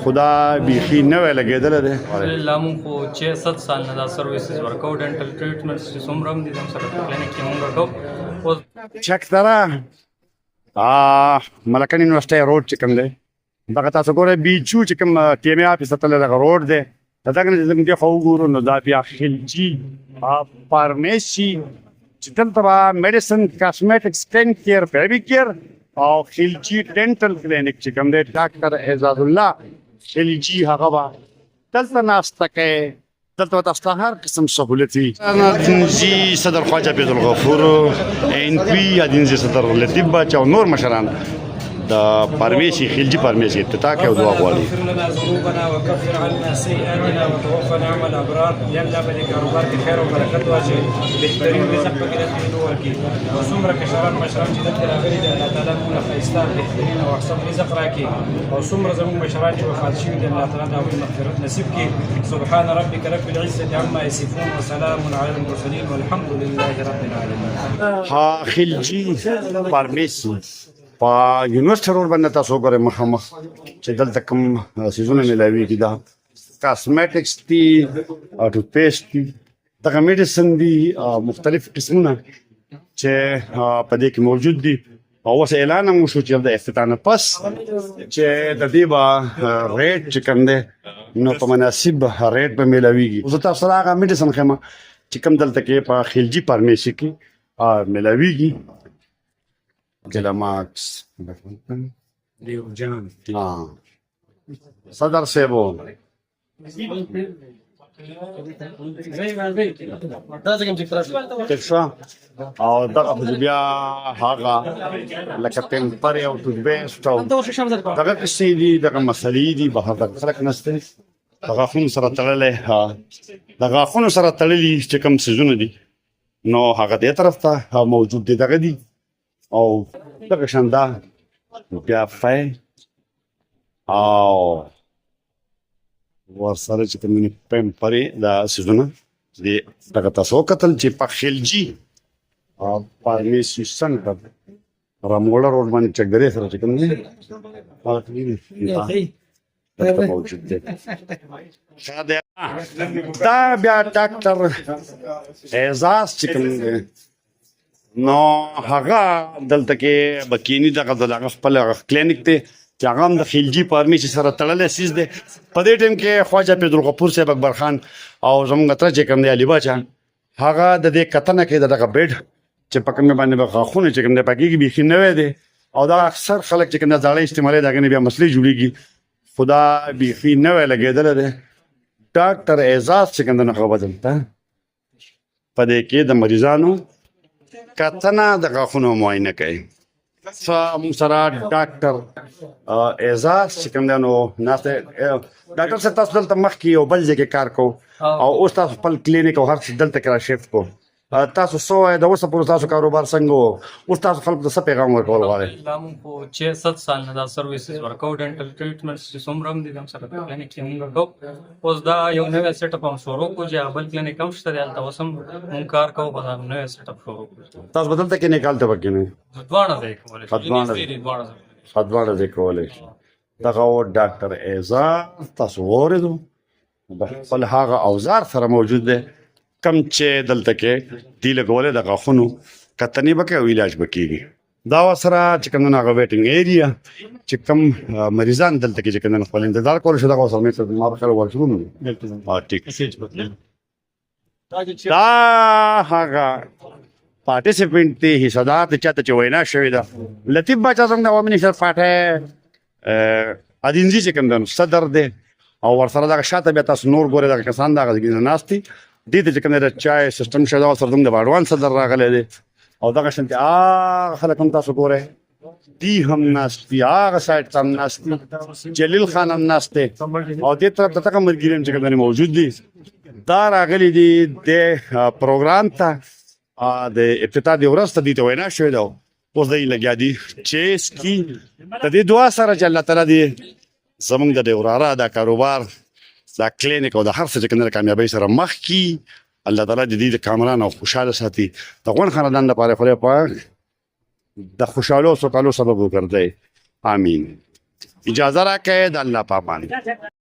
خدا بیخي نوی لګېدلی دی. الحمدلله مونږ خو 6-7 سال نه دا سرویسز ورکوو. ډینټل ټریټمنټس چې څومره هم دي زموږ سره په کلینیک کې مونږ ورکوو. اوس چک تره ملکن یونیورسټۍ روډ چې کوم دی دغه تاسو ګورئ بیچو چې کوم ټي ایم آفیس ته تللی دغه روډ دی د دغه نه چې زموږ دېخوا وګورو نو دا بیا خلجي فارمیسي چې دلته به میډیسن کاسمیټکس سکن کیر بیبي کیر او خلجي ډینټل کلینیک چې کوم دی ډاکټر اعزاز الله خلجي هغه به دلته ناسته کوي. دلته به تاسو ته هر قسم سهولت وي. دینزي صدر خواجه عبدالغفور ان پي دینزي صدر لطیف باچا او نور مشران د فارمیسي خلجي فارمیسي افتتاح کوي او دعا غواړي. اغفر لنا ذنوبنا وكفر عنا سيئاتنا وتوفنا مع الابرار. یا الله به دې کاروبار کې خیر او برکت واچوي، بهترین رزق پکې درته ورکړي. او څومره کشران مشران چې دلته راغلي دي الله تعالی موږ له ښایسته بهترین او احسن رزق راکړي. او څومره زموږ مشران چې وفات شوي دي الله تعالی د هغوی مغفرت نصیب کړي. سبحان ربك رب العزة عما يصفون وسلام على المرسلين والحمد لله رب العالمين. خلجي فارمیسي په یونیورسټي روډ باندې تاسو وګورئ مخامخ چې دلته کوم څیزونه میلاویږي دا کاسمیټکس دي ټوتپیسټ دي دغه میډیسن دي مختلف قسمونه چې په دې کې موجود دي. او اوس اعلان هم وشو چې د افتتاح نه پس چې د دې به ریټ چې کوم دی نو په مناسب ریټ به میلاویږي. زه تاسو سره هغه میډیسن ښیم چې کوم دلته کې په خلجي فارمیسي کې میلاویږي. کلاماکس دیو جان صدر سیبو تکشا او دغه خو بیا هغه لکه پمپر او ټوتپیسټ او دغه قصې دي دغه مسلې دي بهر دغه خلک نسته د غاښونو سره تړلی د غاښونو سره تړلي چې کوم څیزونه دي نو هغه دې طرف ته موجود دي دغه دي او دغه شان دا بیا فی او ورسره چې کوم پمپرې دا څیزونه دي دغه تاسو وکتل چې په خلجي فارمیسي سنټر راموړه روډ باندې چکدرې سره چې کوم دی دلته موجود دی. دا بیا ډاکټر اعزاز چې کوم دی نو هغه دلته کې بکینی دغه خپل کلینیک دی چې هغه هم د خلجي فارمیسي سره تړلی څیز دی. په دې ټیم کې خواجه عبدالغفور صاحب اکبر خان او زموږ تره چې کوم دی علي باچا هغه د دې کتنه کې دغه بیډ چې په کوم باندې به غاښونه چې کوم دی پکېږي بیخي نوی دی او دا اکثر خلک چې کوم دی زاړه استعمالوي د هغې نه بیا مسلې جوړېږي. خدا بیخي نوی لګېدلی دی. ډاکټر اعزاز چې کوم دی نو هغه به دلته په دې کې د مریضانو کتنه د غاښونو معاینه کوي. موږ سره ډاکټر اعزاز چې کوم دی نو ناسته ډاکټر صاحب تاسو دلته مخکې یو بل ځای کې کار کوو او اوس تاسو خپل کلینیک او هر څه دلته کې را شفت کوو. تاسو څه وایئ د اوسه پورې تاسو کاروبار څنګه و اوس تاسو خلکو ته څه پیغام ورکول غواړئ؟ الحمدلله مونږ خو 6-7 سال نه دا سرویسز ورکوو. ډینټل ټریټمنټس چې څومره هم دي زموږ سره په کلینیک کې مونږ ورکوو. اوس دا یو نوی سیټ اپ هم شروع کړو چې بل کلینیک هم شته دی هلته اوس هم مونږ کار کوو په دا نوی سیټ اپ شروع کړو. تاسو به دلته کې نکالته پکې نه دواړه ځای کولی شو دواړه ځای کولی شي. دغه و ډاکټر اعزاز تاسو واورېدو د خپل هغه اوزار سره موجود دی کم چې دلته کې دی لګولی د غاښونو کتنې به کوي او علاج به کېږي. دا ورسره چې کوم دی هغه ویټینګ ایریا چې کوم مریضان دلته کې چې کوم دی خپل انتظار کولی شي دغه ورسره ما په خیال ورشو ټیک دا هغه پارټیسپینټ دی حصهدار د چاته چې وینا شوې ده لطیف باچا زموږ د عوامي نشر پاټی ادینزي چې کوم دی صدر دی او ورسره دغه شاته بیا تاسو نور ګورئ دغه کسان دغه ځای کې ناست دي دې ته چې کوم دی د چای سیسټم شوی ده ورسره زموږ د باډوان صدر راغلی دی او دغه شانتې هغه خلک هم تاسو ګورئ دی هم ناست دي هغه سایډ ته هم ناست دي جلیل خان هم ناست دی او دې طرف ته دغه ملګري هم چې کوم دی موجود دي دا راغلي دي د پروګرام ته د افتتاح د ورځ ته دې ته وینا شوې ده اوس دی لګیا دي چې سکي د دې دعا سره چې الله تعالی دې زموږ د وراره دا کاروبار دا کلینیک او د هر څه چې کوم د کامیابۍ سره مخ کي الله تعالی دې د کامران او خوشحاله ساتي د غون خاندان لپاره خدای پاک د خوشحالو او سوکالو سبب وګرځي. آمین. اجازه راکړئ د الله په امان.